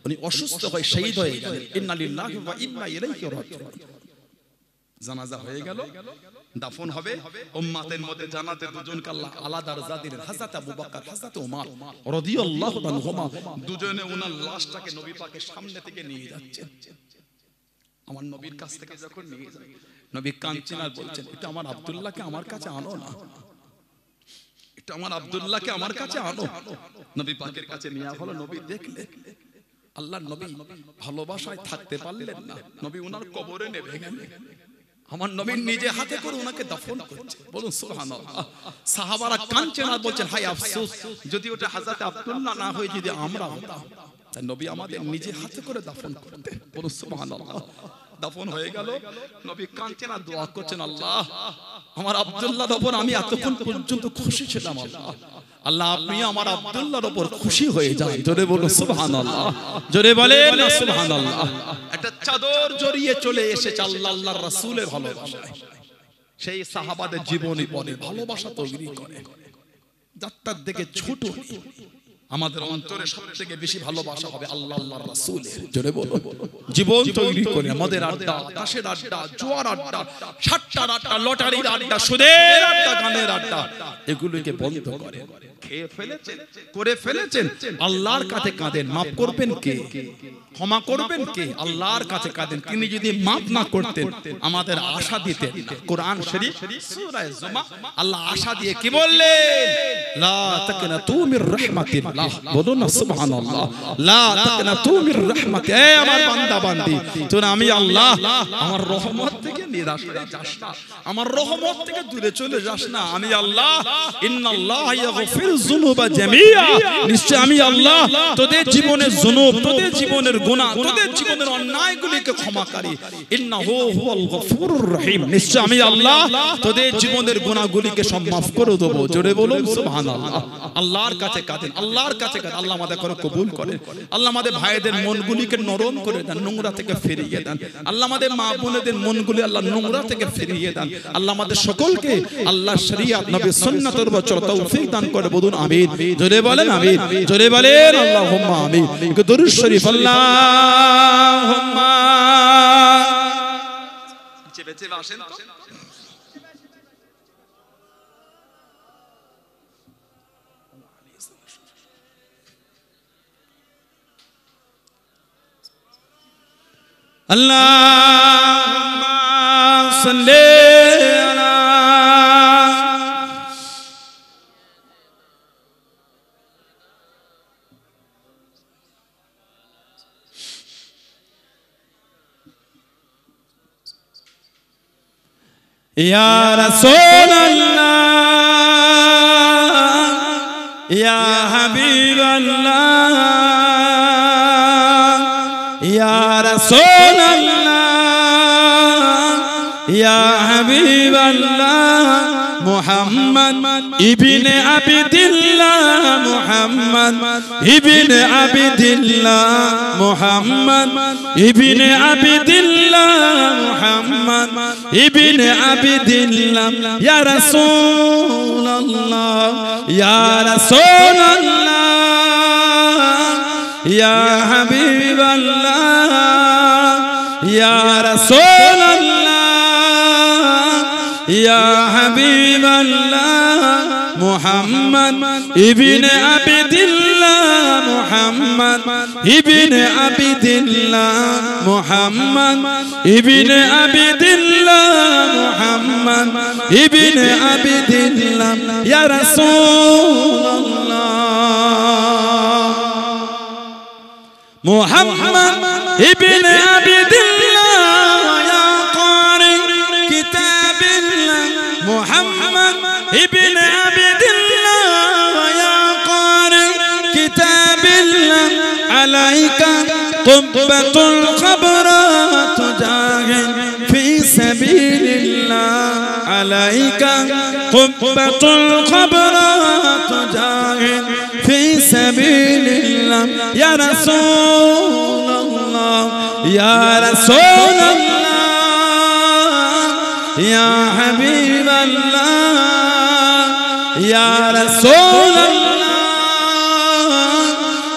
B: উনি অসুস্থ হয়ে শহীদ হয়ে গেলেন। ইন্না লিল্লাহি ওয়া ইন্না ইলাইহি রাজিউন। জানাজা হয়ে গেল, দাফন হবে। উম্মতের মধ্যে জানাতে দুজনকে আল্লাহ আলাদা দরজা দিলেন। হযরত আবু বকর, হযরত ওমর রাদিয়াল্লাহু আনহুমা দুজনে ওনার লাশটাকে নবী পাকের সামনে থেকে নিয়ে যাচ্ছেন। আমার নবীর কাছ থেকে যখন নিয়ে যায়, নবী কাঁদছেন আর বলছেন, এটা আমার আব্দুল্লাহকে আমার কাছে আনো না, এটা আমার আব্দুল্লাহকে আমার কাছে আনো। নবী পাকের কাছে নিয়ে হলো। নবী দেখলেন আল্লাহর নবী ভালোবাসায় থাকতে পারলেন না, নবী ওনার কবরে নেমে গেলেন। আমার নবী নিজে হাতে করে ওনাকে দাফন করছে। বলুন সুবহানাল্লাহ। সাহাবারা কাঁদছেন আর বলছেন, হায় আফসোস, যদি ওটা হযরত আব্দুল্লাহ না হয়ে যদি আমরা হতাম। তাই নবী আমাদের নিজে হাতে করে দাফন করতেন। বলুন সুবহানাল্লাহ। দাফন হয়ে গেল, নবী কাঁদছেন আর দোয়া করছেন, আল্লাহ আমার আব্দুল্লাহর উপর আমি এতক্ষণ পর্যন্ত খুশি ছিলাম, আল্লাহ আল্লাহ আপনি আমার আব্দুল্লাহর উপর খুশি হয়ে যান। জোরে বলুন সুবহানাল্লাহ, জোরে বলেন না সুবহানাল্লাহ। একটা চাদর জড়িয়ে চলে এসেছে আল্লাহর রাসূলের ভালোবাসায়। সেই সাহাবাদের জীবনী পড়ে ভালোবাসা তৈরি করে। যাত্রার দিকে ছোট, আমাদের অন্তরে সবথেকে বেশি ভালোবাসা হবে আল্লাহর রাসূলের। জোরে বলুন। জীবন তৈরি করে আমাদের আড্ডা, তাসের আড্ডা, জোয়ার আড্ডা, সাতটার আড্ডা, লটারির আড্ডা, সুদের আড্ডা, গানের আড্ডা, এগুলোকে বন্ধ করে। খেয়ে ফেলেছেন, করে ফেলেছেন, আল্লাহর কাছে কাঁদেন, মাফ করবেন কে? ক্ষমা করবেন কে? আল্লাহর কাছে কাঁদেন। তিনি যদি মাফ না করতেন আমাদের আশা দিতেন। কোরআন শরীফ সূরা জুমা আল্লাহ আশা দিয়ে কি বললেন? লা তাকনাতু মির রাহমাতিল্লাহ। বলুন না সুবহানাল্লাহ। লা তাকনাতু মির রাহমাতি। এ আমার বান্দা বান্দি, তুই আমি আল্লাহ আমার রহমত থেকে নিরাশ হয়ে যাস না, আমার রহমত থেকে দূরে চলে যাস না। আমি আল্লাহ ইন্নাল্লাহ ইয়াগফিরু যুনুবা জামিআ। নিশ্চয় আমি আল্লাহ তোদের জীবনের যুনুব, তোদের জীবনের গুনাহ, তোদের জীবনের অন্যায়গুলিকে ক্ষমাকারী। ইন্নাহু হুয়াল গফুরুর রহিম। নিশ্চয় আমি আল্লাহ তোদের জীবনের গুনাহগুলিকে সব maaf করে দেব। জোরে বলুন সুবহানাল্লাহ। আল্লাহর কাছে কাঁদেন, আল্লাহর কাছে কাঁদেন। আল্লাহ আমাদের করে কবুল করেন। আল্লাহ আমাদের ভাইদের মনগুলিকে নরম করে দেন, নোংরা থেকে ফিরিয়ে দেন। আল্লাহ আমাদের মা বোনেদের মনগুলি আল্লাহ নোংরা থেকে ফিরিয়ে দেন। আল্লাহ আমাদের সকলকে আল্লাহর শরীয়ত নবীর সুন্নাতের উপর চলার তৌফিক দান করে। বলুন আমিন। জোরে বলেন আমিন। জোরে বলেন আল্লাহুম্মা আমিন। দরুদ শরীফ আল্লাহুম্মা। বেঁচে আসেন তো। আল্লাহুম্মা সাল্লি আলা ইয়া রাসূলুল্লাহ, ইয়া হাবিবাল্লাহ, ইয়া রাসূলুল্লাহ, ইয়া হাবিবাল্লাহ, মুহাম্মদ ইবনে আবদিল্লাহ, মুহাম্মদ ইবনে আবদিল্লাহ, মুহাম্মদ ইবনে আবদিল্লাহ, মুহাম্মদ ইবনে আবদিল্লাহ। ইয়া রাসূলুল্লাহ, ইয়া রাসূলুল্লাহ, ইয়া হাবিবাল্লাহ, ইয়া রাসূলুল্লাহ, ইয়া হাবিবাল্লাহ, মুহাম্মদ ইবনে আবদিল্লাহ, মুহাম্মদ ইবনে আবদিল্লাহ, মুহাম্মদ ইবনে আবদিল্লাহ, মুহাম্মদ ইবনে আবদিল্লাহ। ইয়া রাসূলুল্লাহ, মুহাম্মদ ইবনে আবদিল্লাহ, ইয়া কারি কিতাবিল্লাহ, মুহাম্মদ ইবনে আবদিল্লাহ, ইয়া কারি কিতাবিল্লাহ, আলাইকা কুব্বাতুল খাবরা তুজাহিদ ফি সাবিলিল্লাহ,
A: عليك قبة الخضراء تجاهد في سبيل الله يا رسول الله يا رسول الله يا حبيب الله يا رسول الله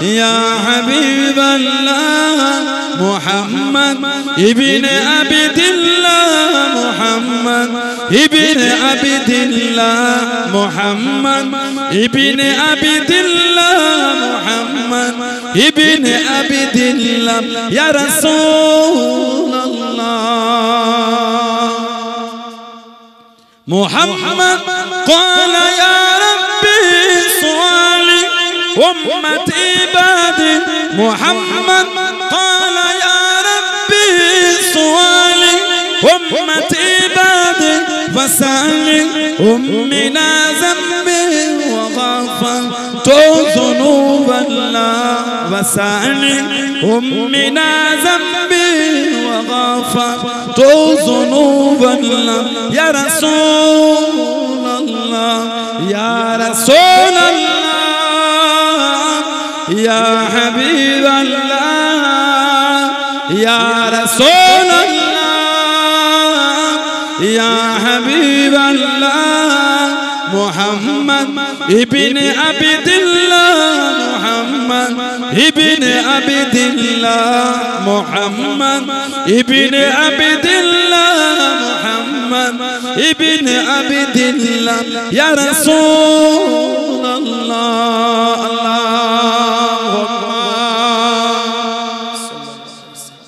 A: يا حبيب الله محمد ابن عبد الله محمد ابن عبد الله محمد ابن عبد الله محمد ابن عبد الله يا رسول الله محمد قال يا ربي سؤالي أمتي عبادي محمد قال يا ربي سؤالي أمتي عبادي فسألي أمنا ذنبي وغفرت ذنوب الله فسألي أمنا ذنبي وغفرت ذنوب الله يا رسول الله يا رسول الله يا حبيب الله يا رسول الله يا حبيب الله محمد ابن عبد الله محمد ابن عبد الله محمد ابن عبد الله محمد ابن عبد الله يا رسول الله